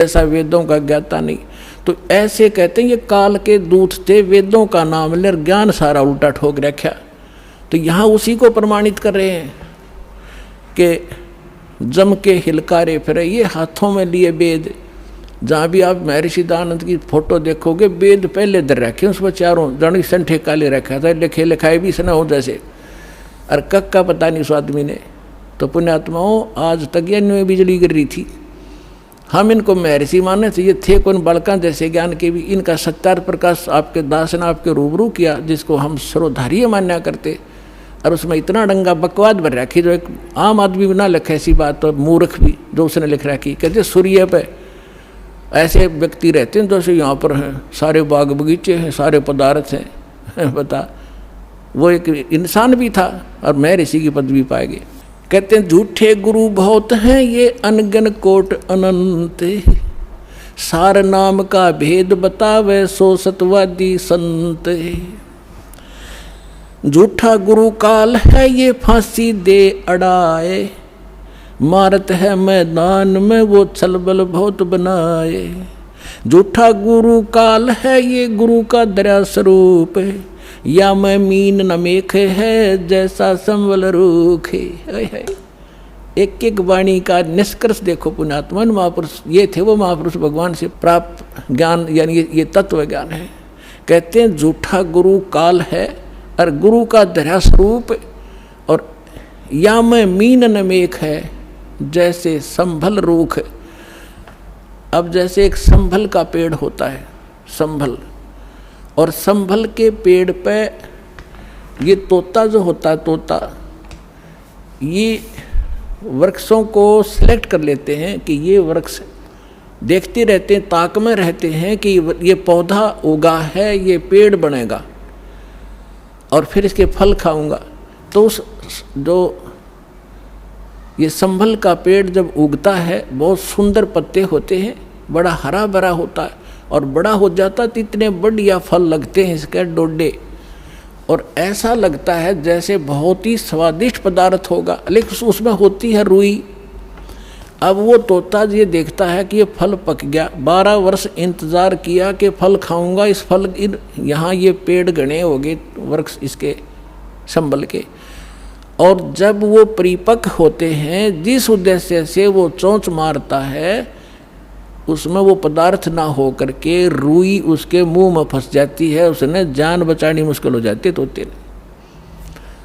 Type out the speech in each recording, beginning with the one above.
ऐसा वेदों का ज्ञाता नहीं। तो ऐसे कहते हैं ये काल के दूत थे, वेदों का नाम ले ज्ञान सारा उल्टा ठोक रखा। तो यहाँ उसी को प्रमाणित कर रहे हैं कि जम के हिलकारे फिरे, ये हाथों में लिए वेद। जहाँ भी आप महर्षि दयानंद की फोटो देखोगे, वेद पहले दर रखे उस पर चारों जड़ी संठे काले रखा था, लिखे लिखाए भी सना हो जैसे। और कक का पता नहीं उस आदमी ने। तो पुण्यात्माओं आज तक ये में बिजली गिर रही थी। हम इनको महर्षि माने थे, ये थे कौन बालका जैसे ज्ञान के भी। इनका सत्यार्थ प्रकाश आपके दास ने आपके रूबरू किया, जिसको हम सर्वधारीय मान्या करते। और उसमें इतना डंगा बकवाद भर रखी जो एक आम आदमी भी ना लिखे ऐसी बात, तो मूर्ख भी जो उसने लिख रखी। कहते सूर्य पे ऐसे व्यक्ति रहते हैं जैसे यहाँ पर हैं, सारे बाग बगीचे हैं, सारे पदार्थ हैं। बता, वो एक इंसान भी था और महर्षि की पदवी पाएगी। कहते हैं झूठे गुरु बहुत हैं ये अनगन कोट अनंत, सार नाम का भेद बतावे सो सतवादी संत। झूठा गुरु काल है ये फांसी दे अड़ाए, मारत है मैदान में वो छलबल बहुत बनाए। झूठा गुरु काल है ये गुरु का दया स्वरूप, या मैं मीन न मेख है जैसा संवल रूख है। एक एक वाणी का निष्कर्ष देखो पुण्यात्मा। महापुरुष ये थे, वो महापुरुष भगवान से प्राप्त ज्ञान, यानी ये तत्व ज्ञान है। कहते हैं झूठा गुरु काल है और गुरु का दया स्वरूप, और या मैं मीन न मेख है जैसे संभल रूख। अब जैसे एक संभल का पेड़ होता है, संभल, और संभल के पेड़ पे ये तोता जो होता है, तोता ये वृक्षों को सिलेक्ट कर लेते हैं कि ये वृक्ष, देखते रहते हैं, ताक में रहते हैं कि ये पौधा उगा है, ये पेड़ बनेगा और फिर इसके फल खाऊंगा। तो उस जो ये संभल का पेड़ जब उगता है, बहुत सुंदर पत्ते होते हैं, बड़ा हरा भरा होता है, और बड़ा हो जाता तो इतने बढ़िया फल लगते हैं इसके डोडे, और ऐसा लगता है जैसे बहुत ही स्वादिष्ट पदार्थ होगा, लेकिन उसमें होती है रुई। अब वो तोता ये देखता है कि ये फल पक गया, 12 वर्ष इंतज़ार किया कि फल खाऊंगा, इस फल यहाँ ये पेड़ घने हो गए वृक्ष इसके संभल के, और जब वो परिपक्व होते हैं, जिस उद्देश्य से वो चोंच मारता है, उसमें वो पदार्थ ना हो करके रुई उसके मुंह में फंस जाती है, उसने जान बचानी मुश्किल हो जाती है तोते ने।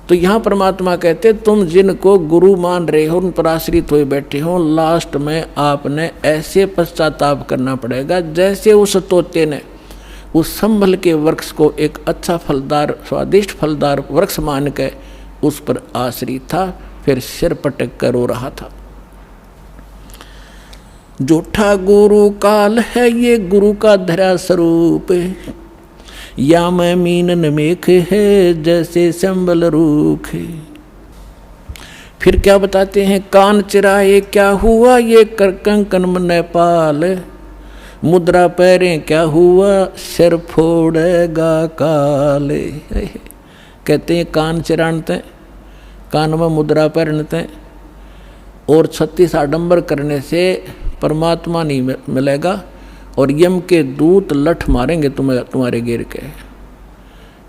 तो यहाँ परमात्मा कहते तुम जिनको गुरु मान रहे हो, उन पर आश्रित हुए बैठे हो, लास्ट में आपने ऐसे पश्चाताप करना पड़ेगा जैसे उस तोते ने उस संभल के वृक्ष को एक अच्छा फलदार, स्वादिष्ट फलदार वृक्ष मान के उस पर आश्रित था, फिर सिर पटक कर रो रहा था। झूठा गुरु काल है ये गुरु का धरा स्वरूप, या मैं मीन न मेख है जैसे संबल रूख। फिर क्या बताते हैं, कान चिराए क्या हुआ ये कर कंकन मन पाल, मुद्रा पैरें क्या हुआ सिर फोड़ेगा काल। कहते हैं कान चिरानते, कान में मुद्रा पहनते, और 36 आडंबर करने से परमात्मा नहीं मिलेगा, और यम के दूत लठ मारेंगे तुम्हें तुम्हारे गिर के।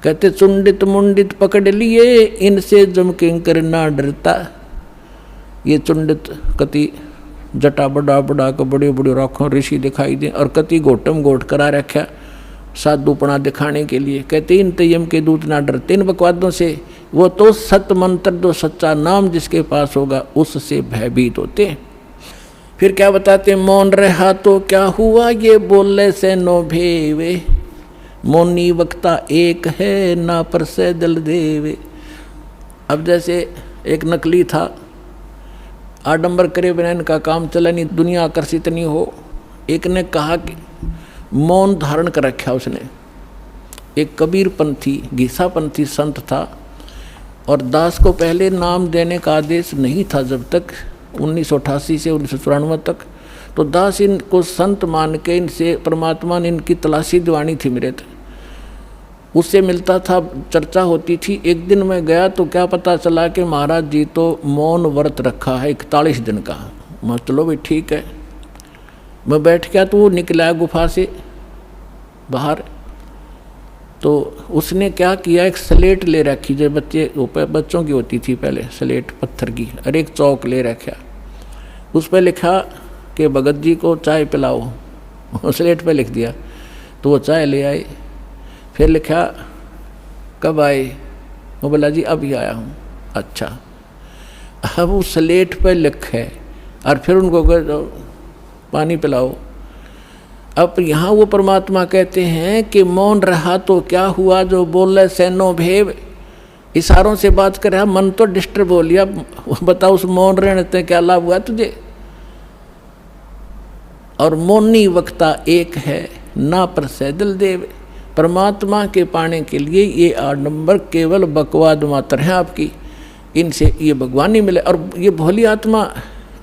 कहते चुंडित मुंडित पकड़ लिए इनसे जम किंकर ना डरता। ये चुंडित कति जटा बड़ा बड़ा को बड़े बड़े राखों ऋषि दिखाई दे, और कति घोटम घोट करा रखा साधुपना दिखाने के लिए। कहते इन यम के दूत ना डरते इन बकवादों से, वो तो सत्य मंत्र जो सच्चा नाम जिसके पास होगा उससे भयभीत होते हैं। फिर क्या बताते, मौन रहा तो क्या हुआ ये बोलने से नो भेवे, मौनी वक्ता एक है ना पर से दल देवे। अब जैसे एक नकली था, आडंबर करे बिना इनका काम चला नहीं, दुनिया आकर्षित नहीं हो। एक ने कहा कि मौन धारण कर रखा उसने। एक कबीर पंथी घीसा पंथी संत था, और दास को पहले नाम देने का आदेश नहीं था जब तक 1988 से 1994 तक। तो दास इनको संत मान के इनसे परमात्मा ने इनकी तलाशी दिवानी थी मेरे थे, उससे मिलता था, चर्चा होती थी। एक दिन मैं गया तो क्या पता चला कि महाराज जी तो मौन व्रत रखा है 41 दिन का। मैं चलो भाई ठीक है। मैं बैठ गया तो वो निकला गुफा से बाहर। तो उसने क्या किया, एक स्लेट ले रखी जो बच्चों की होती थी पहले, स्लेट पत्थर की, और एक चौक ले रखा। उस पर लिखा कि भगत जी को चाय पिलाओ। स्लेट पे लिख दिया। तो वो चाय ले आए। फिर लिखा कब आए, वो बोला जी अभी आया हूँ। अच्छा, अब उस स्लेट पे लिखे और फिर उनको पानी पिलाओ। अब यहाँ वो परमात्मा कहते हैं कि मौन रहा तो क्या हुआ, जो बोले सैनो भेव, इशारों से बात कर रहा, मन तो डिस्टर्ब हो लिया। बताओ उस मौन रहने से क्या लाभ हुआ तुझे। और मौनी वक्ता एक है ना पर सैदल देव। परमात्मा के पाने के लिए ये आडंबर केवल बकवाद मात्र है आपकी, इनसे ये भगवान नहीं मिले। और ये भोली आत्मा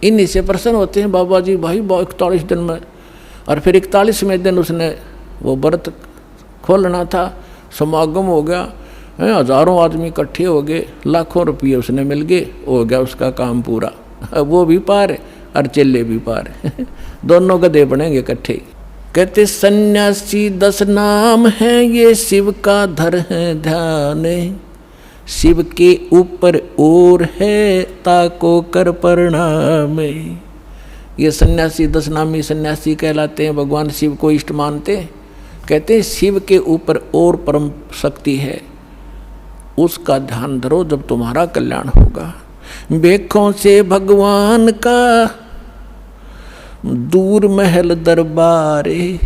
इन्हीं से प्रसन्न होते हैं। बाबा जी भाई 41 दिन में, और फिर 41वें दिन उसने वो व्रत खोलना था, समागम हो गया, हजारों आदमी इकट्ठे हो गए, लाखों रुपये उसने मिल गए, हो गया उसका काम पूरा। अब वो भी पार और चेले भी पार। दोनों गधे बनेंगे इकट्ठे। कहते सन्यासी 10 नाम है, ये शिव का धर है ध्यान, शिव के ऊपर और है ताको कर प्रणाम। ये सन्यासी 10 नामी सन्यासी कहलाते हैं, भगवान शिव को इष्ट मानते हैं। कहते हैं शिव के ऊपर और परम शक्ति है, उसका ध्यान धरो जब तुम्हारा कल्याण होगा। बेखों से भगवान का दूर महल दरबारे,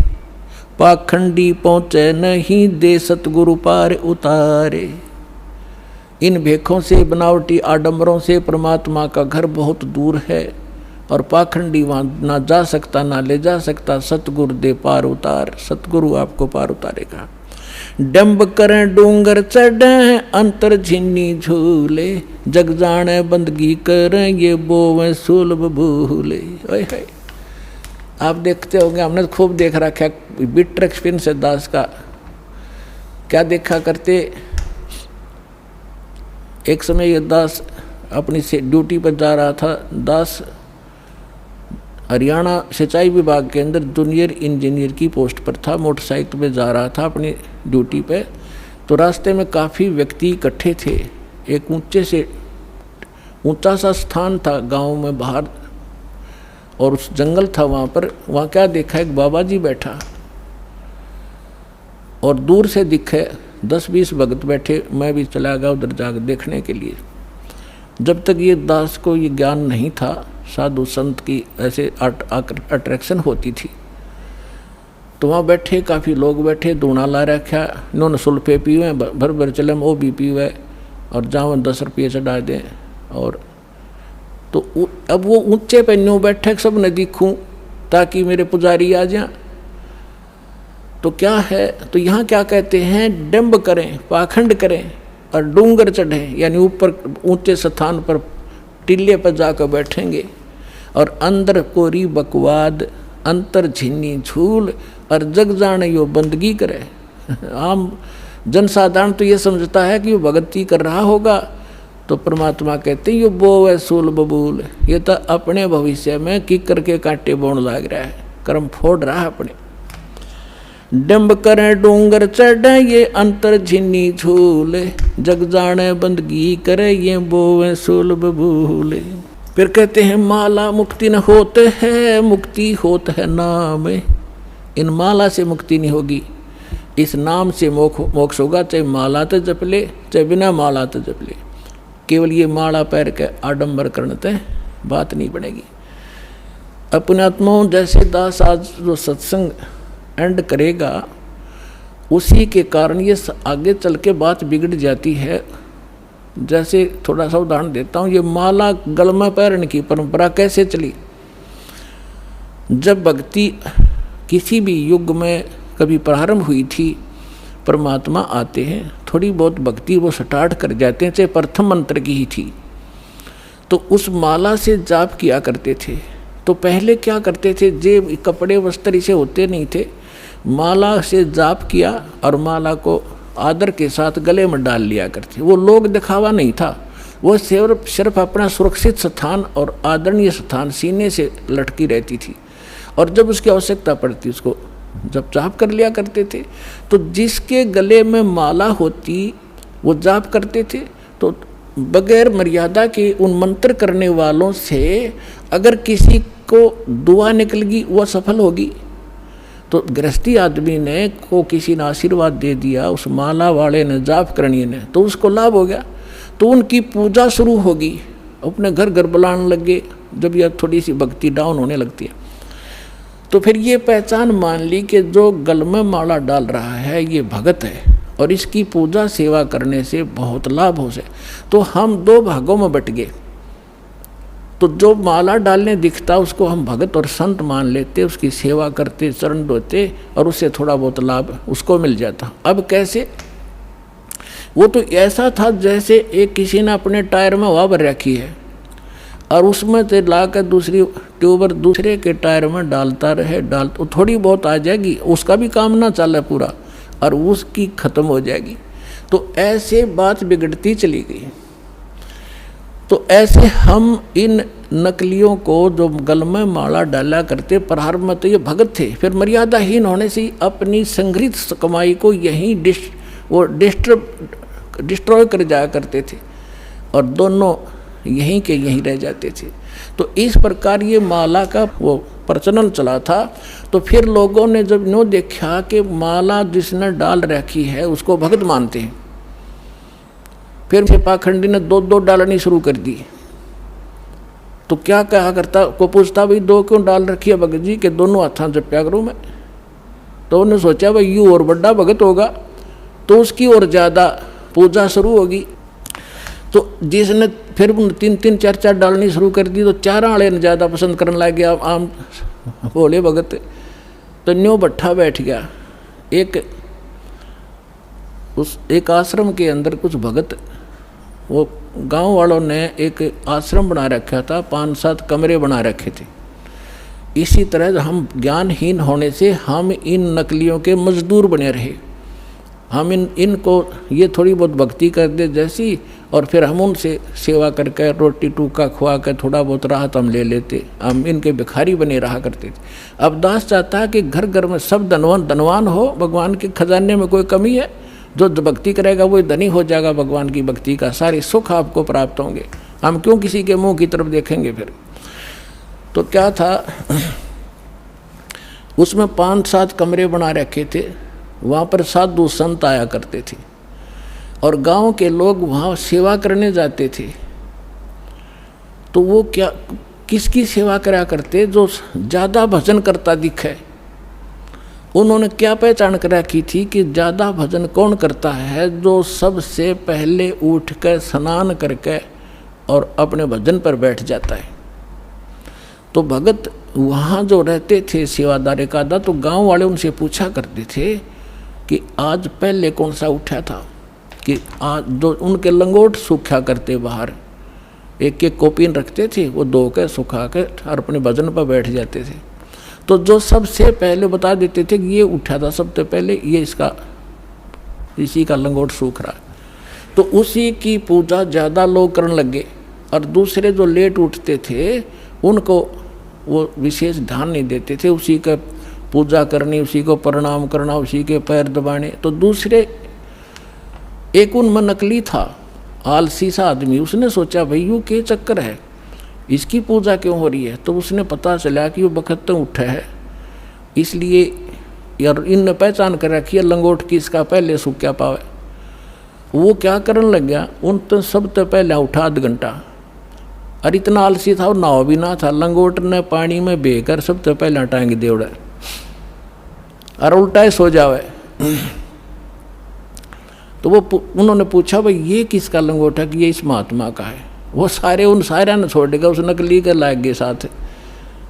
पाखंडी पहुँचे नहीं दे सतगुरु पार उतारे। इन भेखों से, बनावटी आडंबरों से परमात्मा का घर बहुत दूर है, और पाखंडी वहाँ ना जा सकता ना ले जा सकता। सतगुरु दे पार उतार, सतगुरु आपको पार उतारेगा। डंब करें डूंगर चढ़े, अंतर झिन्नी झूले, जग जाने बंदगी करें ये बोवें सुलभ भूले। आप देखते होंगे, हमने तो खूब देख रखा है बिटर एक्सपीरियंस है दास का। क्या देखा करते, एक समय ये दास अपनी से ड्यूटी पर जा रहा था। दास हरियाणा सिंचाई विभाग के अंदर जूनियर इंजीनियर की पोस्ट पर था, मोटरसाइकिल पे जा रहा था अपनी ड्यूटी पे। तो रास्ते में काफ़ी व्यक्ति इकट्ठे थे। एक ऊंचा सा स्थान था गांव में बाहर, और उस जंगल था वहाँ पर। वहाँ क्या देखा, एक बाबा जी बैठा, और दूर से दिखे 10-20 भगत बैठे। मैं भी चला गया उधर जाकर देखने के लिए। जब तक ये दास को ये ज्ञान नहीं था, साधु संत की ऐसे अट्रैक्शन होती थी। तो वहाँ बैठे काफ़ी लोग बैठे, दूना ला रखा, इन्होंने सुल्फे पी हुए, भर भर चले वो भी पी हुए, और जावन 10 रुपये चढ़ा दें। और तो अब वो ऊंचे पे न्यू बैठे, सब न दिखूँ ताकि मेरे पुजारी आ जाए। तो क्या है, तो यहाँ क्या कहते हैं, डंब करें, पाखंड करें और डूंगर चढ़ें, यानी ऊपर ऊंचे स्थान पर टिल्ले पर जाकर बैठेंगे, और अंदर कोरी बकवाद, अंतर झिन्नी झूल, और जग जाने यो बंदगी करे। आम जनसाधारण तो ये समझता है कि वो भगती कर रहा होगा, तो परमात्मा कहते हैं यो बो है सूल बबूल, ये तो अपने भविष्य में की करके कांटे बोन लाग रहा है, कर्म फोड़ रहा है अपने। डंब करें डूंगर चढ़े ये अंतर झिन्नी झूले, जग जाने बंदगी करे ये बोवे सूल बबूले। फिर कहते हैं माला मुक्ति न होते है, मुक्ति होता है नाम। इन माला से मुक्ति नहीं होगी, इस नाम से मोक्ष होगा। चाहे माला तो जप ले, चाहे बिना माला तो जप ले। केवल ये माला पैर के आडंबर करने तक बात नहीं बनेगी। अपने आत्माओं जैसे दास आज जो सत्संग एंड करेगा, उसी के कारण ये आगे चल के बात बिगड़ जाती है। जैसे थोड़ा सा उदाहरण देता हूँ, ये माला गल में पहनने की परंपरा कैसे चली। जब भक्ति किसी भी युग में कभी प्रारंभ हुई थी, परमात्मा आते हैं, थोड़ी बहुत भक्ति वो स्टार्ट कर जाते हैं, चाहे प्रथम मंत्र की ही थी, तो उस माला से जाप किया करते थे। तो पहले क्या करते थे, जेब कपड़े वस्त्र इसे होते नहीं थे, माला से जाप किया और माला को आदर के साथ गले में डाल लिया करते। वो लोग दिखावा नहीं था, वो सिर्फ अपना सुरक्षित स्थान और आदरणीय स्थान सीने से लटकी रहती थी। और जब उसकी आवश्यकता पड़ती उसको जप जाप कर लिया करते थे। तो जिसके गले में माला होती वो जाप करते थे। तो बगैर मर्यादा के उन मंत्र करने वालों से अगर किसी को दुआ निकल गई वह सफल होगी। तो गृहस्थी आदमी ने को किसी ने आशीर्वाद दे दिया, उस माला वाले ने जाप करनी ने, तो उसको लाभ हो गया। तो उनकी पूजा शुरू होगी, अपने घर घर बुलाने लगे जब यह थोड़ी सी भक्ति डाउन होने लगती है। तो फिर ये पहचान मान ली कि जो गल में माला डाल रहा है ये भगत है और इसकी पूजा सेवा करने से बहुत लाभ हो से। तो हम दो भागों में बट गए। तो जो माला डालने दिखता उसको हम भगत और संत मान लेते, उसकी सेवा करते, चरण धोते और उससे थोड़ा बहुत लाभ उसको मिल जाता। अब कैसे? वो तो ऐसा था जैसे एक किसी ने अपने टायर में हवा भर रखी है और उसमें से ला कर दूसरी ट्यूबर दूसरे के टायर में डालता रहे, तो थोड़ी बहुत आ जाएगी, उसका भी काम ना चले पूरा और उसकी खत्म हो जाएगी। तो ऐसे बात बिगड़ती चली गई। तो ऐसे हम इन नकलियों को जो गल में माला डाला करते, प्रारंभ में तो ये भगत थे, फिर मर्यादाहीन होने से अपनी संग्रहित कमाई को यहीं डिस्ट्रॉय कर जाया करते थे और दोनों यहीं के यहीं रह जाते थे। तो इस प्रकार ये माला का वो प्रचलन चला था। तो फिर लोगों ने जब नो देखा कि माला जिसने डाल रखी है उसको भगत मानते हैं, फिर से पाखंडी ने दो दो डालनी शुरू कर दी। तो क्या कहा करता को पूछता, भाई दो क्यों डाल रखी है भगत जी के? दोनों हाथों जप्या करूँ मैं। तो उन्होंने सोचा भाई यू और बड़ा भगत होगा तो उसकी और ज़्यादा पूजा शुरू होगी। तो जिसने फिर तीन तीन चार चार डालनी शुरू कर दी तो चार वाले ने ज़्यादा पसंद करने लग गया आम भोले भगत। तो न्यों भट्ठा बैठ गया। एक आश्रम के अंदर कुछ भगत, वो गांव वालों ने एक आश्रम बना रखा था, 5-7 कमरे बना रखे थे। इसी तरह हम ज्ञानहीन होने से हम इन नकलियों के मजदूर बने रहे। हम इनको ये थोड़ी बहुत भक्ति कर दे जैसी, और फिर हम उनसे सेवा करके रोटी टूका खुआ कर थोड़ा बहुत राहत हम ले लेते, हम इनके भिखारी बने रहा करते थे। अब दास चाहता है कि घर घर में सब धनवान हो, भगवान के खजाने में कोई कमी है? जो भक्ति करेगा वो धनी हो जाएगा, भगवान की भक्ति का सारे सुख आपको प्राप्त होंगे। हम क्यों किसी के मुंह की तरफ देखेंगे फिर? तो क्या था, उसमें 5-7 कमरे बना रखे थे। वहाँ पर साधु संत आया करते थे और गांव के लोग वहाँ सेवा करने जाते थे। तो वो क्या किसकी सेवा करा करते? जो ज़्यादा भजन करता दिखे। उन्होंने क्या पहचान कर रखी थी कि ज़्यादा भजन कौन करता है? जो सबसे पहले उठ कर स्नान करके और अपने भजन पर बैठ जाता है। तो भगत वहाँ जो रहते थे सेवादार का आधा, तो गांव वाले उनसे पूछा करते थे कि आज पहले कौन सा उठा था, कि आज जो उनके लंगोट सूखा करते बाहर, एक एक कोपीन रखते थे, वो धो के सुखा के और अपने भजन पर बैठ जाते थे। तो जो सबसे पहले बता देते थे कि ये उठा था सबसे पहले, ये इसी का लंगोट सूख रहा है, तो उसी की पूजा ज़्यादा लोग करने लगे। और दूसरे जो लेट उठते थे उनको वो विशेष ध्यान नहीं देते थे, उसी का पूजा करनी, उसी को प्रणाम करना, उसी के पैर दबाने। तो दूसरे एक उनमें नकली था, आलसी सा आदमी, उसने सोचा भाई यू क्या चक्कर है, इसकी पूजा क्यों हो रही है? तो उसने पता चला कि वो बखत उठा है, इसलिए यार इनने पहचान कर रखी है लंगोट की इसका पहले सूख क्या पावे। वो क्या करने लग गया, उन तो सब तो पहले उठा आध घंटा, और इतना आलसी था और नाव भी ना था, लंगोट ने पानी में बेकर सब तो पहले टांग दे उड़ा और उल्टा ही सो जावे। तो वो उन्होंने पूछा भाई ये किसका लंगोट है? कि ये इस महात्मा का है। वो सारे उन सारे ने छोड़ देगा, उस नकली के लाग गए साथ,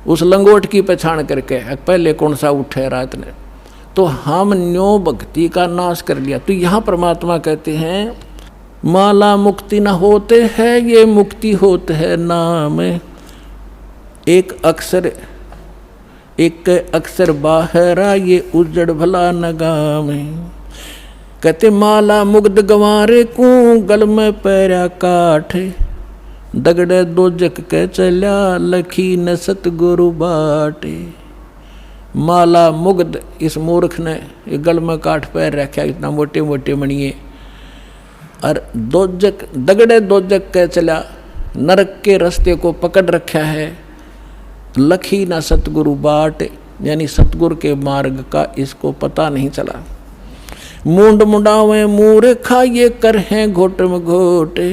उस लंगोट की पहचान करके पहले कौन सा उठे रात ने। तो हम न्यो भक्ति का नाश कर लिया। तो यहाँ परमात्मा कहते हैं माला मुक्ति न होते है, ये मुक्ति होते है नाम। एक अक्षर बाहरा, ये उजड़ भला नगाम। कहते माला मुग्ध गंवारे को, गल में पैरा काठ। दगड़े दो जग के चल्या, लखी न सतगुरु बाटे। माला मुग्ध इस मूर्ख ने ये गल में काट पैर रखा, इतना मोटे मोटे मणिए, और दोजक दगड़े दोजक के चला, नरक के रास्ते को पकड़ रखा है। लखी ना सतगुरु बाट, यानी सतगुरु के मार्ग का इसको पता नहीं चला। मूंड मुंडावे मूर्खा ये कर हैं घोट में घोटे,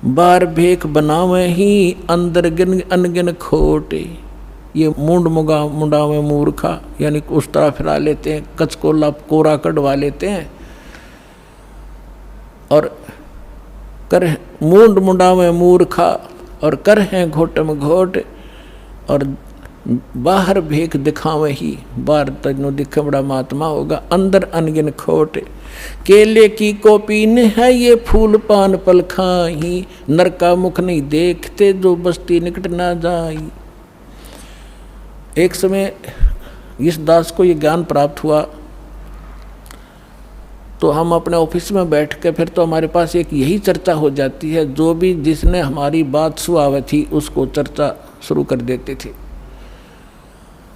बार भेख बनावे ही अंदर गिन अनगिन खोटे। ये मूंड मुंडावे मूर्खा यानी उस तरह फिरा लेते हैं, कच को कोरा कटवा लेते हैं, और कर मूंड मुंडावे मूर्खा और कर हैं घोट में घोट, और बाहर भेख दिखावे ही, बाहर तजनो दिखे बड़ा महात्मा होगा, अंदर अनगिन खोट। केले की कोपीन है ये फूल पान पल खाही, नर का मुख नहीं देखते जो बस्ती निकट ना जाई। एक समय इस दास को ये ज्ञान प्राप्त हुआ, तो हम अपने ऑफिस में बैठ के फिर तो हमारे पास एक यही चर्चा हो जाती है, जो भी जिसने हमारी बात सुनाई थी उसको चर्चा शुरू कर देते थे।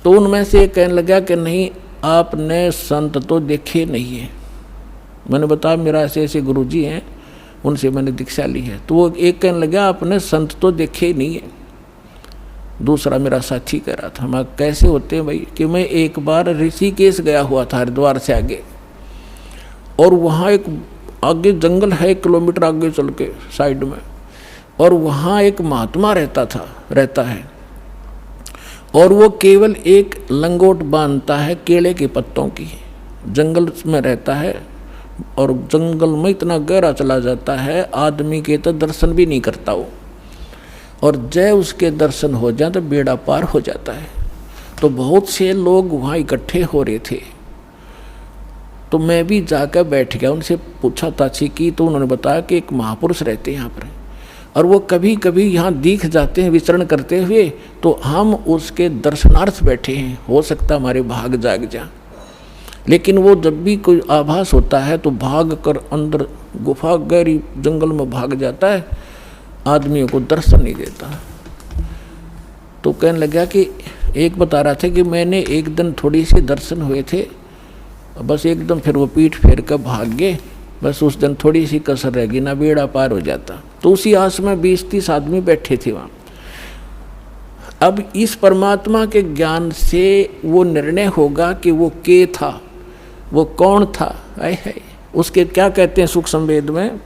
तो उनमें से एक कहने लगा कि नहीं, आपने संत तो देखे नहीं है। मैंने बताया मेरा ऐसे ऐसे गुरुजी हैं, उनसे मैंने दीक्षा ली है। तो वो एक कहने लगा आपने संत तो देखे ही नहीं है। दूसरा मेरा साथी कह रहा था, मैं कैसे होते हैं भाई, कि मैं एक बार ऋषिकेश गया हुआ था हरिद्वार से आगे, और वहाँ एक आगे जंगल है 1 किलोमीटर आगे चल के साइड में, और वहाँ एक महात्मा रहता है, और वो केवल एक लंगोट बांधता है केले के पत्तों की, जंगल में रहता है, और जंगल में इतना गहरा चला जाता है आदमी के तो दर्शन भी नहीं करता वो, और जय उसके दर्शन हो जाए तो बेड़ा पार हो जाता है। तो बहुत से लोग वहाँ इकट्ठे हो रहे थे, तो मैं भी जाकर बैठ गया, उनसे पूछा ताछी की, तो उन्होंने बताया कि एक महापुरुष रहते हैं यहाँ पर, और वो कभी कभी यहाँ दिख जाते हैं विचरण करते हुए, तो हम उसके दर्शनार्थ बैठे हैं, हो सकता हमारे भाग जाग जा। लेकिन वो जब भी कोई आभास होता है तो भाग कर अंदर गुफा गहरी जंगल में भाग जाता है, आदमियों को दर्शन नहीं देता। तो कहने लगा कि एक बता रहा था कि मैंने एक दिन थोड़ी सी दर्शन हुए थे, बस एकदम फिर वो पीठ फेर कर भाग गए, बस उस दिन थोड़ी सी कसर रह गई, ना बेड़ा पार हो जाता। तो उसी आस में 20-30 आदमी बैठे थे वहाँ। अब इस परमात्मा के ज्ञान से वो निर्णय होगा कि वो के था, वो कौन था। आए है उसके क्या कहते हैं सुख संवेद में,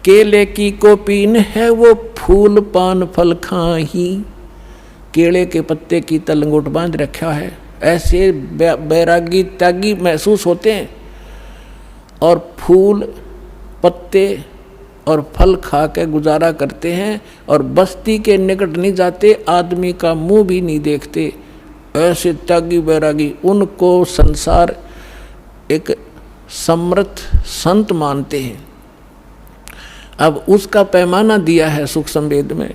केले की कोपीन है वो फूल पान फल खाही, केले के पत्ते की तलंगोट बांध रखा है। ऐसे बैरागी त्यागी महसूस होते हैं, और फूल पत्ते और फल खा के गुजारा करते हैं, और बस्ती के निकट नहीं जाते, आदमी का मुंह भी नहीं देखते। ऐसे त्यागी बैरागी, उनको संसार एक समर्थ संत मानते हैं। अब उसका पैमाना दिया है सुख संवेद में,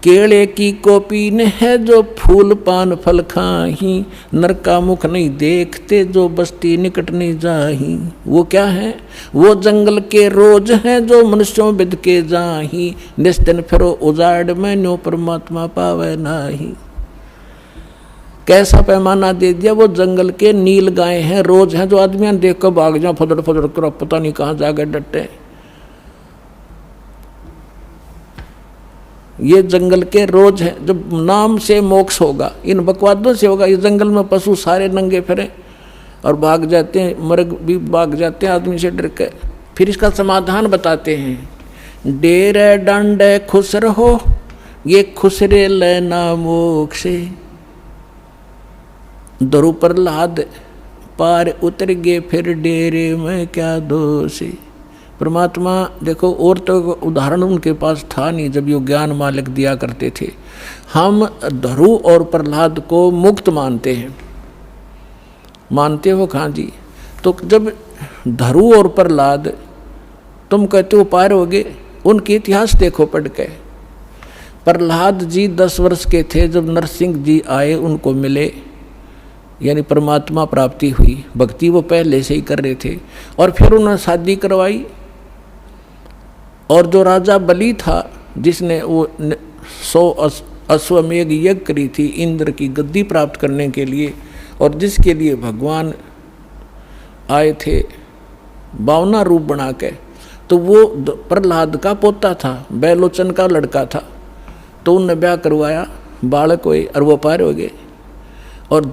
केले की कोपीन है जो फूल पान फल खाही, नर का मुख नहीं देखते जो बस्ती निकट नहीं जाही। वो क्या है, वो जंगल के रोज हैं जो मनुष्यों बिद के जाही, निस्दिन फिरो उजाड़ में न्यो परमात्मा पावे नाही। कैसा पैमाना दे दिया, वो जंगल के नील गाय हैं, रोज हैं जो आदमियां देख कर भाग जाओ, फदड़ फदड़ कर पता नहीं कहाँ जाके डटे। ये जंगल के रोज हैं, जब नाम से मोक्ष होगा, इन बकवादों से होगा। ये जंगल में पशु सारे नंगे फिरे और भाग जाते हैं, मर्ग भी भाग जाते हैं आदमी से डर के। फिर इसका समाधान बताते हैं, डेरे डंडे खुश रहो ये खुसरे लेना मोक्ष, दरु प्रहलाद पार उतर गए फिर डेरे में क्या दोष। परमात्मा देखो, और तो उदाहरण उनके पास था नहीं जब ये ज्ञान मालिक दिया करते थे। हम धरु और प्रहलाद को मुक्त मानते हैं, मानते हो खां जी। तो जब धरु और प्रहलाद तुम कहते हो पार हो गए, उनके इतिहास देखो पढ़ के। प्रहलाद जी 10 वर्ष के थे जब नरसिंह जी आए, उनको मिले, यानी परमात्मा प्राप्ति हुई। भक्ति वो पहले से ही कर रहे थे, और फिर उन्होंने शादी करवाई। और जो राजा बलि था, जिसने वो 100 अश्वमेघ यज्ञ करी थी इंद्र की गद्दी प्राप्त करने के लिए, और जिसके लिए भगवान आए थे बावना रूप बना के, तो वो प्रहलाद का पोता था, बैलोचन का लड़का था। तो उनने ब्याह करवाया, बालक हुए और वो पार हो गए। और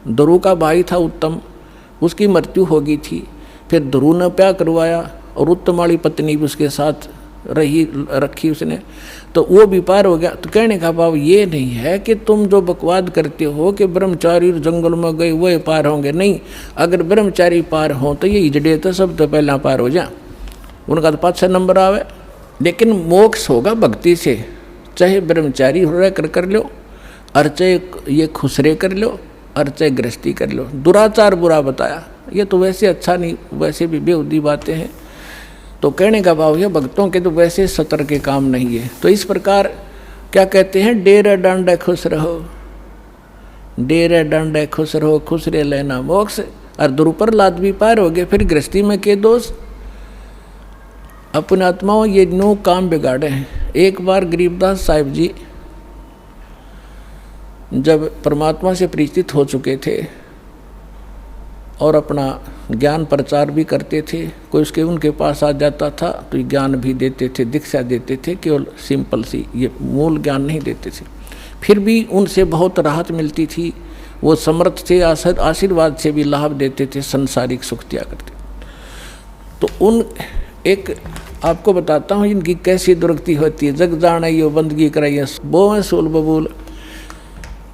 ध्रुव का भाई था उत्तम, उसकी मृत्यु हो गई थी। फिर ध्रुव ने ब्याह करवाया और उत्तम वाली पत्नी भी उसके साथ रखी उसने, तो वो भी पार हो गया। तो कहने का भाव ये नहीं है कि तुम जो बकवाद करते हो कि ब्रह्मचारी जंगल में गए वो पार होंगे, नहीं। अगर ब्रह्मचारी पार हो तो ये इजड़े तो सब तो पहला पार हो जा, उनका तो 5-6 नंबर आवे। लेकिन मोक्ष होगा भक्ति से, चाहे ब्रह्मचारी हो रहा कर लो, और चाहे ये खुसरे कर लो, और चाहे गृहस्थी कर लो। दुराचार बुरा बताया, ये तो वैसे अच्छा नहीं, वैसे भी बेहुदी बातें हैं। तो कहने का भाव है भक्तों के तो वैसे सतर के काम नहीं है। तो इस प्रकार क्या कहते हैं, डेरे डांडे खुश रहो, डेरे डांडे खुश रहो, खुसरे लेना मोक्ष। और द्रुपदलाद भी पार हो गए। फिर गृहस्थी में के दोष, अपने आत्माओं ये नो काम बिगाड़े हैं। एक बार गरीबदास साहिब जी जब परमात्मा से परिचित हो चुके थे और अपना ज्ञान प्रचार भी करते थे, कोई उसके उनके पास आ जाता था तो ज्ञान भी देते थे, दीक्षा देते थे, केवल सिंपल सी, ये मूल ज्ञान नहीं देते थे। फिर भी उनसे बहुत राहत मिलती थी, वो समर्थ थे, आशीर्वाद से भी लाभ देते थे, संसारिक सुख दिया करते। तो उन एक आपको बताता हूँ इनकी कैसी दुर्गति होती है। जग जाना यो बंदगी कराइए बो सोल बबूल।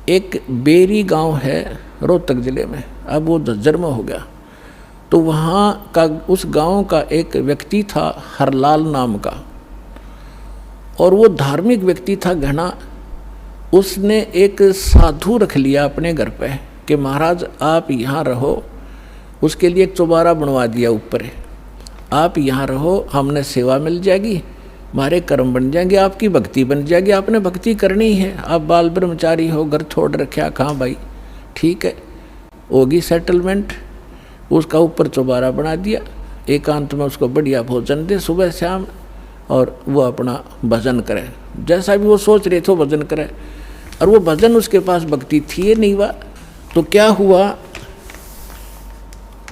एक बेरी गांव है रोहतक जिले में, अब वो झज्जर में हो गया। तो वहाँ का उस गांव का एक व्यक्ति था हरलाल नाम का, और वो धार्मिक व्यक्ति था घना। उसने एक साधु रख लिया अपने घर पे कि महाराज आप यहाँ रहो, उसके लिए एक चौबारा बनवा दिया ऊपर, आप यहाँ रहो, हमने सेवा मिल जाएगी, हमारे कर्म बन जाएंगे, आपकी भक्ति बन जाएगी, आपने भक्ति करनी है, आप बाल ब्रह्मचारी हो, घर छोड़ रखा, कहाँ भाई, ठीक है, होगी सेटलमेंट। उसका ऊपर चौबारा बना दिया, एकांत में उसको बढ़िया भोजन दे सुबह शाम, और वो अपना भजन करे, जैसा भी वो सोच रहे थे वो भजन करे। और वो भजन उसके पास भक्ति थी नहीं हुआ। तो क्या हुआ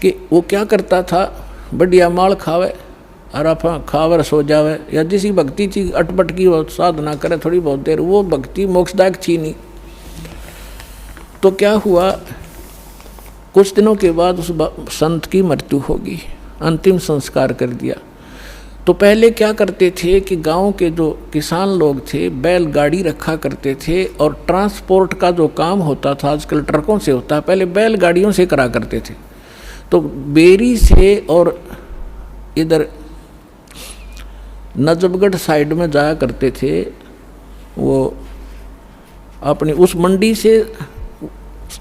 कि वो क्या करता था, बढ़िया माल खावे और आप खावर सो जावे, या जिसी भक्ति थी अटपट की साधना करे थोड़ी बहुत देर, वो भक्ति मोक्षदायक थी नहीं। तो क्या हुआ, कुछ दिनों के बाद उस संत की मृत्यु होगी, अंतिम संस्कार कर दिया। तो पहले क्या करते थे कि गांव के जो किसान लोग थे बैलगाड़ी रखा करते थे, और ट्रांसपोर्ट का जो काम होता था आजकल ट्रकों से होता है, पहले बैलगाड़ियों से करा करते थे। तो बेरी से और इधर नजफगढ़ साइड में जाया करते थे, वो अपनी उस मंडी से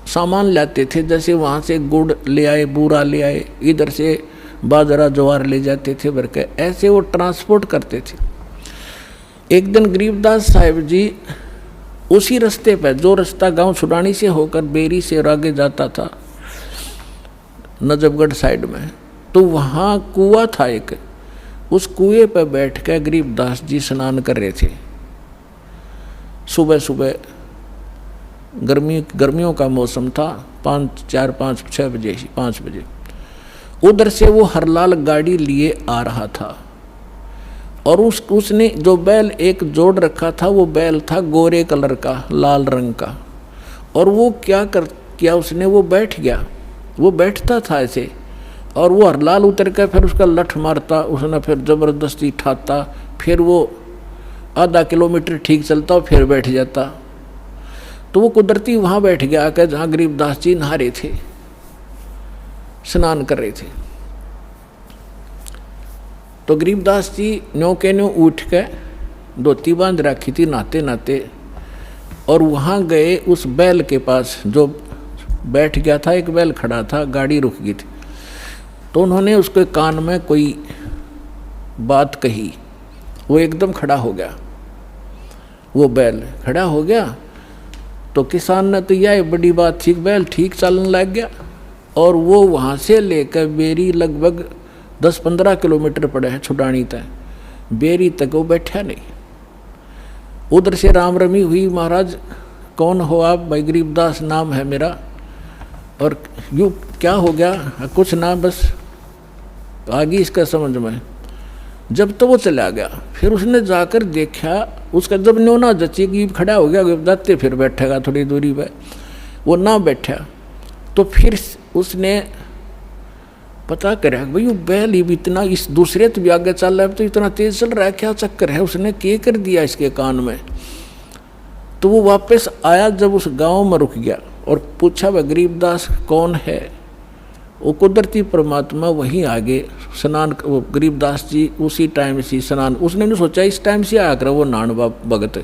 सामान लाते थे, जैसे वहाँ से गुड़ ले आए, बूरा ले आए, इधर से बाजरा ज्वार ले जाते थे भर के, ऐसे वो ट्रांसपोर्ट करते थे। एक दिन गरीबदास साहिब जी उसी रास्ते पर, जो रास्ता गांव छुड़ानी से होकर बेरी से और आगे जाता था नजफगढ़ साइड में, तो वहाँ कुआं था एक, उस कुएं पर बैठ कर गरीबदास जी स्नान कर रहे थे। सुबह सुबह गर्मियों का मौसम था, 5-6 बजे उधर से वो हरलाल गाड़ी लिए आ रहा था, और उसने जो बैल एक जोड़ रखा था, वो बैल था गोरे कलर का, लाल रंग का। और वो क्या उसने, वो बैठ गया, वो बैठता था ऐसे, और वो हरलाल उतर कर फिर उसका लठ मारता, उसने फिर ज़बरदस्ती ठाता, फिर वो आधा किलोमीटर ठीक चलता और फिर बैठ जाता। तो वो कुदरती वहाँ बैठ गया आकर जहाँ गरीबदास जी नहा रहे थे, स्नान कर रहे थे। तो गरीबदास जी न्यों के न्यों उठ के धोती बांध रखी थी नहाते नहाते, और वहाँ गए उस बैल के पास जो बैठ गया था, एक बैल खड़ा था, गाड़ी रुक गई थी। तो उन्होंने उसके कान में कोई बात कही, वो एकदम खड़ा हो गया, वो बैल खड़ा हो गया। तो किसान ने तो यह बड़ी बात थी, बैल ठीक चलने लग गया, और वो वहाँ से लेकर बेरी लगभग 10-15 किलोमीटर पड़े हैं छुड़ानी तक, बेरी तक वो बैठा नहीं। उधर से राम रमी हुई, महाराज कौन हो आप? भाई गरीबदास नाम है मेरा, और यूँ क्या हो गया, कुछ ना, बस आगे इसका समझ में। जब तो वो चला गया, फिर उसने जाकर देखा, उसका जब न्यो ना जची कि खड़ा हो गया, जाते फिर बैठेगा थोड़ी दूरी पे, वो ना बैठा, तो फिर उसने पता करा भाई वो बैल ही भी इतना, इस दूसरे तो भी आगे चल रहा है, तो इतना तेज चल रहा है, क्या चक्कर है, उसने क्या कर दिया इसके कान में। तो वो वापस आया, जब उस गांव में रुक गया और पूछा वह गरीबदास कौन है, वो कुदरती परमात्मा वहीं आगे स्नान, वो गरीबदास जी उसी टाइम से स्नान, उसने नहीं सोचा इस टाइम से आकर वो नान भगत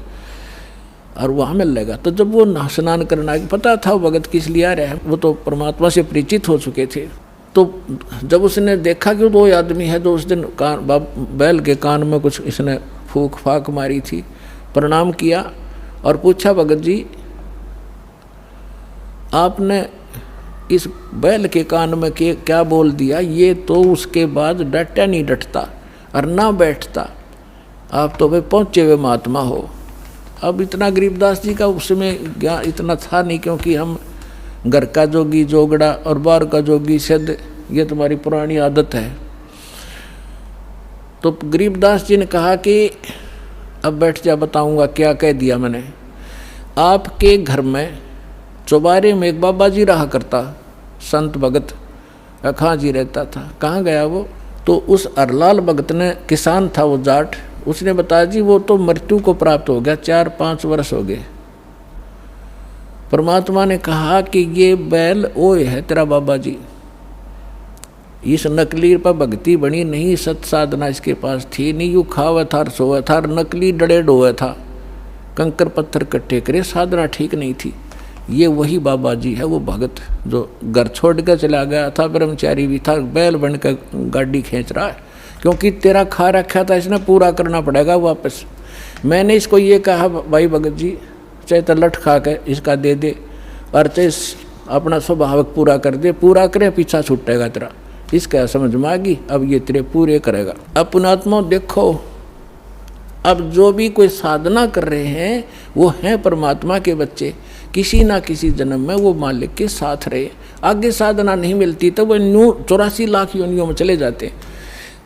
और वहाँ मिल लेगा। तो जब वो स्नान करना, पता था वो भगत किस लिए आ रहा है, वो तो परमात्मा से परिचित हो चुके थे। तो जब उसने देखा कि वो आदमी है जो उस दिन बैल के कान में कुछ इसने फूक फाक मारी थी, प्रणाम किया और पूछा भगत जी आपने इस बैल के कान में क्या बोल दिया, ये तो उसके बाद डटा नहीं डटता और ना बैठता, आप तो भाई पहुँचे हुए महात्मा हो। अब इतना गरीबदास जी का उसमें ज्ञान इतना था नहीं, क्योंकि हम घर का जोगी जोगड़ा और बाहर का जोगी सिद्ध, ये तुम्हारी पुरानी आदत है। तो गरीबदास जी ने कहा कि अब बैठ जा, बताऊंगा क्या कह दिया मैंने। आपके घर में चौबारे में एक बाबा जी रहा करता, संत भगत अखा जी रहता था। कहाँ गया वो? तो उस अरलाल भगत ने, किसान था वो जाट, उसने बताया जी वो तो मृत्यु को प्राप्त हो गया, 4-5 वर्ष हो गए। परमात्मा ने कहा कि ये बैल ओए है तेरा बाबा जी, इस नकली पर भक्ति बनी नहीं, सत साधना इसके पास थी नहीं, यू खावा था सोवा था, नकली डड़े डोया था, कंकर पत्थर इकट्ठे करे, साधना ठीक नहीं थी। ये वही बाबा जी है, वो भगत जो घर छोड़ कर चला गया था, ब्रह्मचारी भी था, बैल बनकर गाड़ी खींच रहा है, क्योंकि तेरा खा रखा था इसने, पूरा करना पड़ेगा वापस। मैंने इसको ये कहा भाई भगत जी चाहे तो लठ खा के इसका दे दे और चाहे अपना स्वभाव पूरा कर दे, पूरा करे पीछा छूटेगा तेरा, इसका समझ में आ गई, अब ये तेरे पूरे करेगा। अब पुणात्मा देखो, अब जो भी कोई साधना कर रहे हैं वो हैं परमात्मा के बच्चे, किसी ना किसी जन्म में वो मालिक के साथ रहे, आगे साधना नहीं मिलती तो वो 84 लाख योनियों में चले जाते।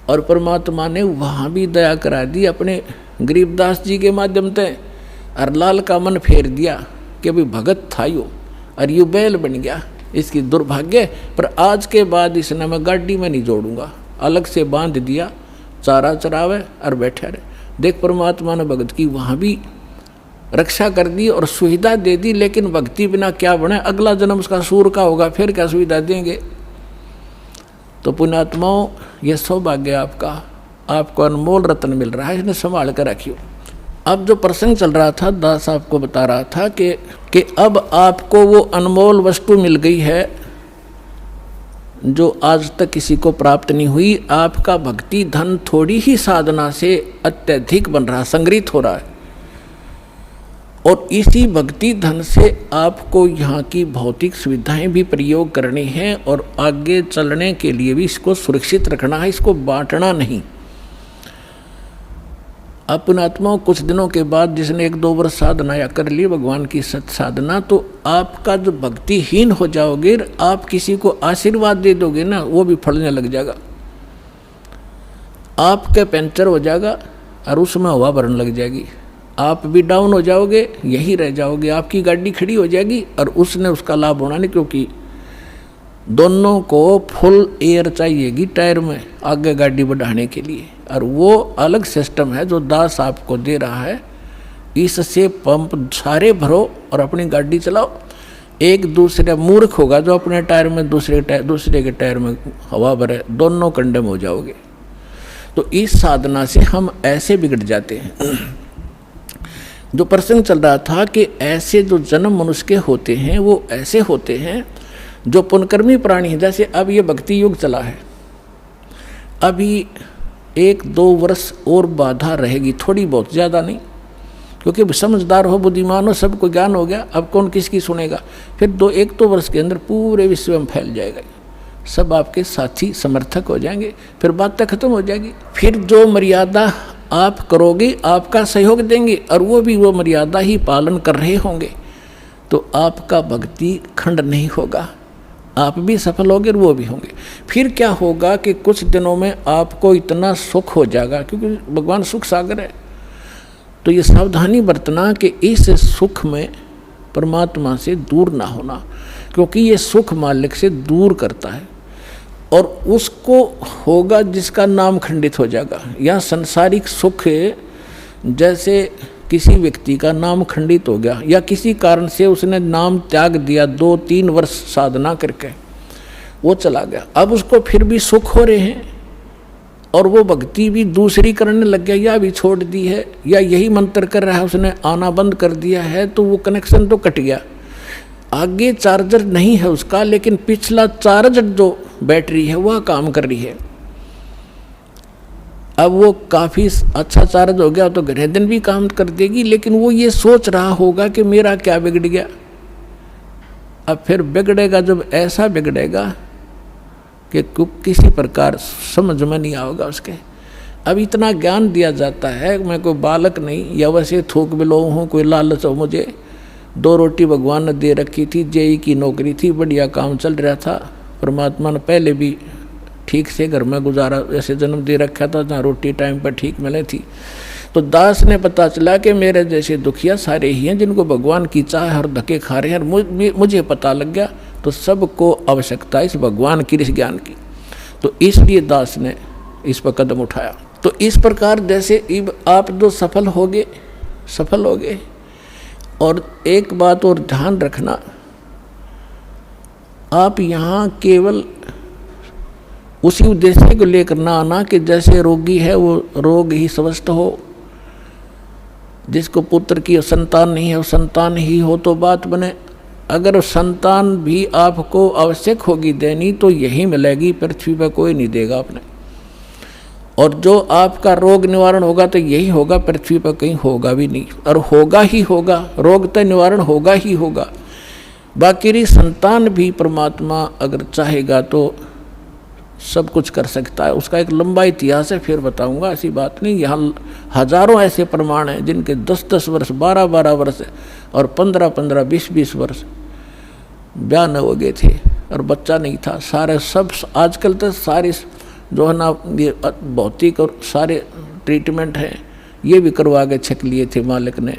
और परमात्मा ने वहाँ भी दया करा दी अपने गरीबदास जी के माध्यम से, अरलाल का मन फेर दिया कि अभी भगत था यो और यू बैल बन गया, इसकी दुर्भाग्य, पर आज के बाद इसने मैं गाड़ी में नहीं जोड़ूंगा, अलग से बांध दिया, चारा चरावे और बैठे रहे। देख परमात्मा ने भगत की वहाँ भी रक्षा कर दी और सुविधा दे दी, लेकिन भक्ति बिना क्या बने, अगला जन्म उसका सूर का होगा, फिर क्या सुविधा देंगे। तो पुण्यात्माओं ये सौभाग्य आपका, आपको अनमोल रत्न मिल रहा है, इसने संभाल कर रखियो। अब जो प्रसंग चल रहा था, दास आपको बता रहा था कि अब आपको वो अनमोल वस्तु मिल गई है जो आज तक किसी को प्राप्त नहीं हुई। आपका भक्ति धन थोड़ी ही साधना से अत्यधिक बन रहा, संग्रहित हो रहा है, और इसी भक्ति धन से आपको यहाँ की भौतिक सुविधाएं भी प्रयोग करनी हैं और आगे चलने के लिए भी इसको सुरक्षित रखना है, इसको बांटना नहीं। अपने आत्माओं कुछ दिनों के बाद जिसने 1-2 वर्ष साधना या कर ली भगवान की सत साधना, तो आपका जो भक्तिहीन हो जाओगे, आप किसी को आशीर्वाद दे दोगे ना, वो भी फलने लग जाएगा, आपके पंचर हो जाएगा और उसमें हवा भरने लग जाएगी, आप भी डाउन हो जाओगे, यहीं रह जाओगे, आपकी गाड़ी खड़ी हो जाएगी और उसने उसका लाभ होना नहीं, क्योंकि दोनों को फुल एयर चाहिएगी टायर में आगे गाड़ी बढ़ाने के लिए, और वो अलग सिस्टम है जो दास आपको दे रहा है। इससे पंप सारे भरो और अपनी गाड़ी चलाओ। एक दूसरे मूर्ख होगा जो अपने टायर में दूसरे के टायर में हवा भरे, दोनों कंडम हो जाओगे। तो इस साधना से हम ऐसे बिगड़ जाते हैं। जो प्रसंग चल रहा था कि ऐसे जो जन्म मनुष्य के होते हैं वो ऐसे होते हैं जो पुण्यकर्मी प्राणी हैं। जैसे अब ये भक्ति युग चला है, अभी 1-2 वर्ष और बाधा रहेगी, थोड़ी बहुत, ज़्यादा नहीं, क्योंकि समझदार हो, बुद्धिमान हो, सबको ज्ञान हो गया, अब कौन किसकी सुनेगा। फिर 1-2 वर्ष के अंदर पूरे विश्व में फैल जाएगा, सब आपके साथी समर्थक हो जाएंगे, फिर बातें खत्म हो जाएगी। फिर जो मर्यादा आप करोगे आपका सहयोग देंगे और वो भी वो मर्यादा ही पालन कर रहे होंगे, तो आपका भक्ति खंड नहीं होगा, आप भी सफल होंगे और वो भी होंगे। फिर क्या होगा कि कुछ दिनों में आपको इतना सुख हो जाएगा, क्योंकि भगवान सुख सागर है। तो ये सावधानी बरतना कि इस सुख में परमात्मा से दूर ना होना, क्योंकि ये सुख मालिक से दूर करता है। और उसको होगा जिसका नाम खंडित हो जाएगा। या सांसारिक सुख जैसे किसी व्यक्ति का नाम खंडित हो गया, या किसी कारण से उसने नाम त्याग दिया, 2-3 वर्ष साधना करके वो चला गया, अब उसको फिर भी सुख हो रहे हैं और वो भक्ति भी दूसरी करने लग गया, या भी छोड़ दी है, या यही मंत्र कर रहा है, उसने आना बंद कर दिया है, तो वो कनेक्शन तो कट गया। आगे चार्जर नहीं है उसका, लेकिन पिछला चार्जर जो बैटरी है वह काम कर रही है। अब वो काफ़ी अच्छा चार्ज हो गया तो घरे दिन भी काम कर देगी, लेकिन वो ये सोच रहा होगा कि मेरा क्या बिगड़ गया। अब फिर बिगड़ेगा, जब ऐसा बिगड़ेगा कि किसी प्रकार समझ में नहीं आएगा उसके। अब इतना ज्ञान दिया जाता है, मैं कोई बालक नहीं या वैसे थूक बिलो हूँ, कोई लालच हो मुझे। 2 रोटी भगवान ने दे रखी थी, जेई की नौकरी थी, बढ़िया काम चल रहा था। परमात्मा ने पहले भी ठीक से घर में गुजारा ऐसे जन्म दे रखा था जहाँ रोटी टाइम पर ठीक मिले थी। तो दास ने पता चला कि मेरे जैसे दुखिया सारे ही हैं जिनको भगवान की चाह और धक्के खा रहे हैं। मुझे पता लग गया, तो सबको आवश्यकता इस भगवान की, इस ज्ञान की। तो इसलिए दास ने इस पर कदम उठाया। तो इस प्रकार जैसे आप जो सफल होगे। और एक बात और ध्यान रखना, आप यहाँ केवल उसी उद्देश्य को लेकर ना आना कि जैसे रोगी है वो रोग ही स्वस्थ हो, जिसको पुत्र की संतान नहीं है वो संतान ही हो तो बात बने। अगर संतान भी आपको आवश्यक होगी देनी तो यही मिलेगी, पृथ्वी पर कोई नहीं देगा आपने। और जो आपका रोग निवारण होगा तो यही होगा, पृथ्वी पर कहीं होगा भी नहीं, और होगा ही होगा, रोग तो निवारण होगा ही होगा। बाकी संतान भी परमात्मा अगर चाहेगा तो सब कुछ कर सकता है। उसका एक लंबा इतिहास है, फिर बताऊंगा, ऐसी बात नहीं। यहाँ हजारों ऐसे प्रमाण हैं जिनके 10-10 वर्ष, 12-12 वर्ष और 15-15, 20-20 वर्ष ब्याह न हो गए थे और बच्चा नहीं था। सारे सब आजकल तो सारे जो है ना ये भौतिक और सारे ट्रीटमेंट हैं, ये भी करवा के छक लिए थे मालिक ने,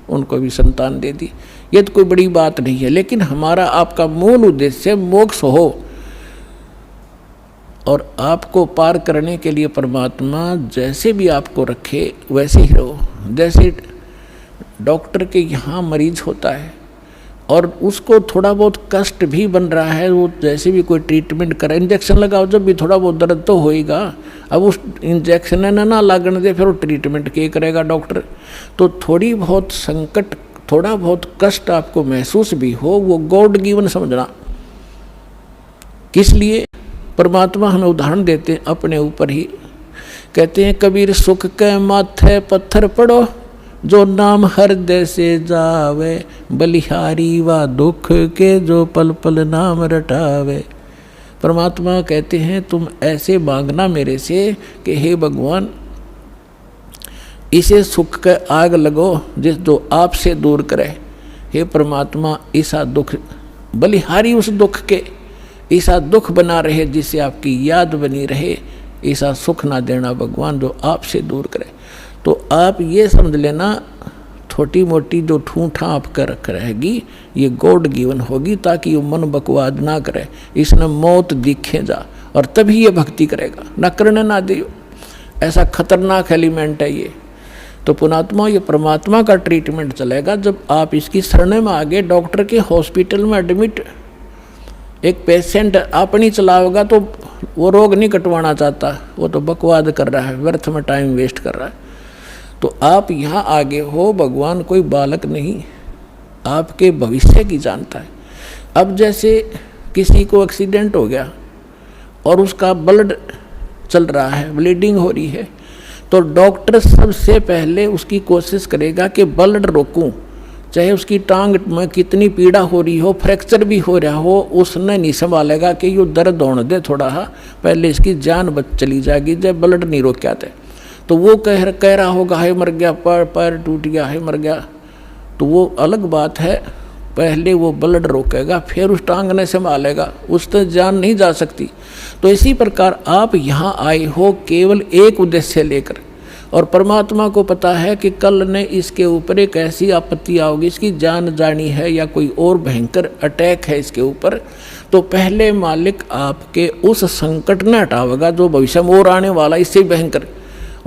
उनको भी संतान दे दी। ये तो कोई बड़ी बात नहीं है, लेकिन हमारा आपका मूल उद्देश्य मोक्ष हो और आपको पार करने के लिए परमात्मा जैसे भी आपको रखे वैसे ही रहो। जैसे डॉक्टर के यहाँ मरीज होता है और उसको थोड़ा बहुत कष्ट भी बन रहा है, वो जैसे भी कोई ट्रीटमेंट करे, इंजेक्शन लगाओ, जब भी थोड़ा बहुत दर्द तो होएगा। अब उस इंजेक्शन ना लागने दे, फिर वो ट्रीटमेंट क्या करेगा डॉक्टर। तो थोड़ी बहुत संकट, थोड़ा बहुत कष्ट आपको महसूस भी हो, वो गॉड गिवन समझना। किस लिए? परमात्मा हमें उदाहरण देते हैं अपने ऊपर ही। कहते हैं कबीर सुख के माथे पत्थर पड़ो, जो नाम हृदय से जावे, बलिहारी व दुख के जो पल पल नाम रटावे। परमात्मा कहते हैं तुम ऐसे मांगना मेरे से कि हे भगवान, इसे सुख के आग लगो जिस जो आपसे दूर करे। हे परमात्मा, ऐसा दुख बलिहारी उस दुख के, ऐसा दुख बना रहे जिससे आपकी याद बनी रहे, ऐसा सुख ना देना भगवान जो आपसे दूर करे। तो आप ये समझ लेना, छोटी मोटी जो ठूठा आपका रख रहेगी ये गॉड गिवन होगी, ताकि वो मन बकवाद ना करे, इसने मौत दिखे जा, और तभी ये भक्ति करेगा, ना करने ना दे। ऐसा खतरनाक एलिमेंट है ये। तो पुणात्मा, ये परमात्मा का ट्रीटमेंट चलेगा जब आप इसकी शरण में आगे। डॉक्टर के हॉस्पिटल में एडमिट एक पेशेंट अपनी चलाओगा तो वो रोग नहीं कटवाना चाहता, वो तो बकवाद कर रहा है, व्यर्थ में टाइम वेस्ट कर रहा है। तो आप यहाँ आगे हो, भगवान कोई बालक नहीं, आपके भविष्य की जानता है। अब जैसे किसी को एक्सीडेंट हो गया और उसका ब्लड चल रहा है, ब्लीडिंग हो रही है, तो डॉक्टर सबसे पहले उसकी कोशिश करेगा कि ब्लड रोकूं, चाहे उसकी टांग में कितनी पीड़ा हो रही हो, फ्रैक्चर भी हो रहा हो, उसने नहीं संभालेगा कि ये दर्द होने दे थोड़ा हा, पहले इसकी जान बच चली जाएगी जब ब्लड नहीं रोक आते। तो वो कह रहा होगा है मर गया, पैर टूट गया है, मर गया। तो वो अलग बात है, पहले वो ब्लड रोकेगा, फिर उस टांग ने संभालेगा, उस तक जान नहीं जा सकती। तो इसी प्रकार आप यहाँ आए हो केवल एक उद्देश्य लेकर, और परमात्मा को पता है कि कल ने इसके ऊपर एक ऐसी आपत्ति आओगी, इसकी जान जानी है या कोई और भयंकर अटैक है इसके ऊपर, तो पहले मालिक आपके उस संकट न हटावेगा जो भविष्य में और आने वाला इससे भयंकर।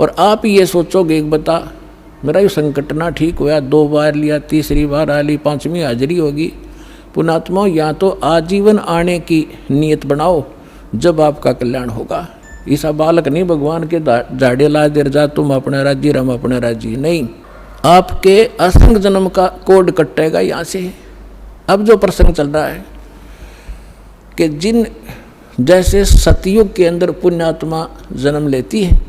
और आप ये सोचोगे एक बता मेरा ये संकट ना ठीक हुआ, 2 बार लिया, तीसरी बार आ ली, 5वीं हाजिरी होगी। पुणात्मा या तो आजीवन आने की नीयत बनाओ, जब आपका कल्याण होगा। ईसा बालक नहीं भगवान के झाड़े ला देर जा तुम अपने राज्य हम अपने राज्य, नहीं, आपके असंग जन्म का कोड कटेगा यहाँ से। अब जो प्रसंग चल रहा है कि जिन जैसे सतयुग के अंदर पुण्यात्मा जन्म लेती है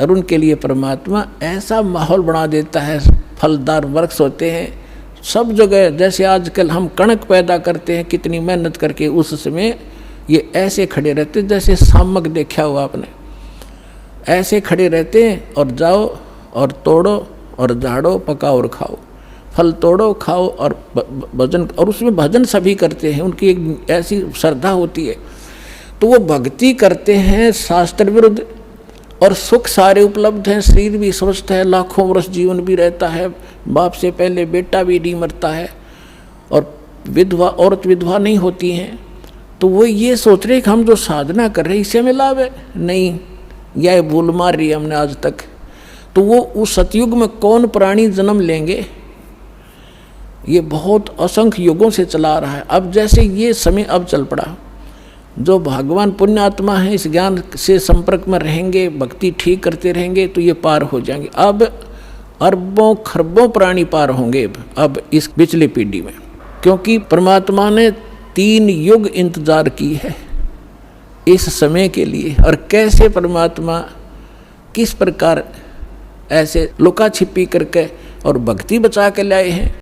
और उनके लिए परमात्मा ऐसा माहौल बना देता है, फलदार वृक्ष होते हैं सब जगह। जैसे आजकल हम कणक पैदा करते हैं कितनी मेहनत करके, उस समय ये ऐसे खड़े रहते जैसे सामक देखा हुआ आपने, ऐसे खड़े रहते हैं और जाओ और तोड़ो और झाड़ो, पकाओ और खाओ, फल तोड़ो खाओ और भजन, और उसमें भजन सभी करते हैं, उनकी एक ऐसी श्रद्धा होती है। तो वो भक्ति करते हैं शास्त्र विरुद्ध, और सुख सारे उपलब्ध हैं, शरीर भी स्वस्थ है, लाखों वर्ष जीवन भी रहता है, बाप से पहले बेटा भी नहीं मरता है, और विधवा औरत विधवा नहीं होती हैं। तो वो ये सोच रहे कि हम जो साधना कर रहे हैं इससे हमें लाभ है, नहीं, यह भूल मार रही है हमने आज तक। तो वो उस सतयुग में कौन प्राणी जन्म लेंगे, ये बहुत असंख्य युगों से चला रहा है। अब जैसे ये समय अब चल पड़ा, जो भगवान पुण्य आत्मा है इस ज्ञान से संपर्क में रहेंगे, भक्ति ठीक करते रहेंगे तो ये पार हो जाएंगे। अब अरबों खरबों प्राणी पार होंगे अब इस पिछली पीढ़ी में, क्योंकि परमात्मा ने 3 युग इंतजार की है इस समय के लिए। और कैसे परमात्मा किस प्रकार ऐसे लुका छिपी करके और भक्ति बचा के लाए हैं।